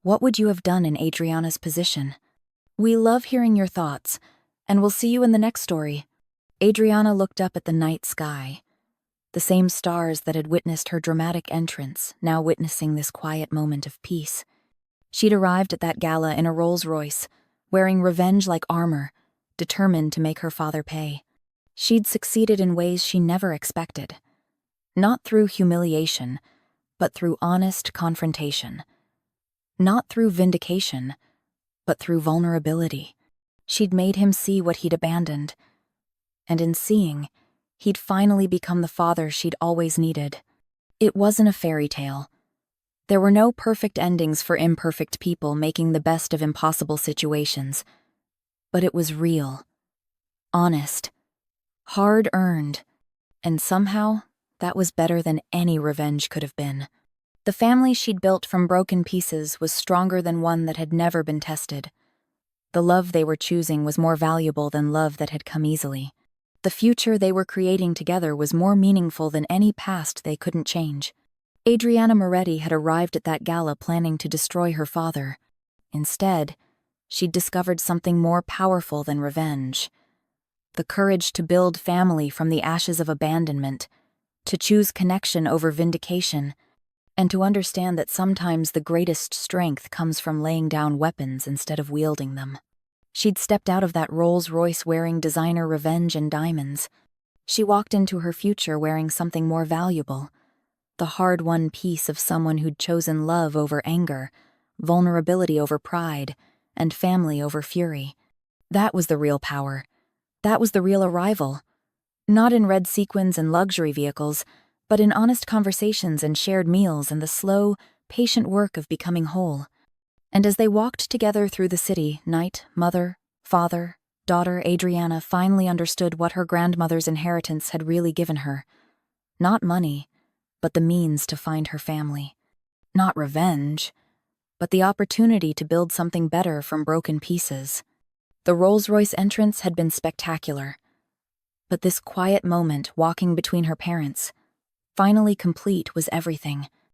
What would you have done in Adriana's position? We love hearing your thoughts, and we'll see you in the next story. Adriana looked up at the night sky, the same stars that had witnessed her dramatic entrance, now witnessing this quiet moment of peace. She'd arrived at that gala in a Rolls-Royce, wearing revenge like armor, determined to make her father pay. She'd succeeded in ways she never expected. Not through humiliation, but through honest confrontation. Not through vindication, but through vulnerability. She'd made him see what he'd abandoned, and in seeing, he'd finally become the father she'd always needed. It wasn't a fairy tale. There were no perfect endings for imperfect people making the best of impossible situations. But it was real, honest, hard-earned, and somehow that was better than any revenge could have been. The family she'd built from broken pieces was stronger than one that had never been tested. The love they were choosing was more valuable than love that had come easily. The future they were creating together was more meaningful than any past they couldn't change. Adriana Moretti had arrived at that gala planning to destroy her father. Instead, she'd discovered something more powerful than revenge. The courage to build family from the ashes of abandonment, to choose connection over vindication, and to understand that sometimes the greatest strength comes from laying down weapons instead of wielding them. She'd stepped out of that Rolls-Royce wearing designer revenge and diamonds. She walked into her future wearing something more valuable, the hard-won peace of someone who'd chosen love over anger, vulnerability over pride, and family over fury. That was the real power. That was the real arrival. Not in red sequins and luxury vehicles, but in honest conversations and shared meals and the slow, patient work of becoming whole. And as they walked together through the city, Knight, mother, father, daughter Adriana finally understood what her grandmother's inheritance had really given her. Not money, but the means to find her family. Not revenge, but the opportunity to build something better from broken pieces. The Rolls-Royce entrance had been spectacular, but this quiet moment walking between her parents, finally complete, was everything.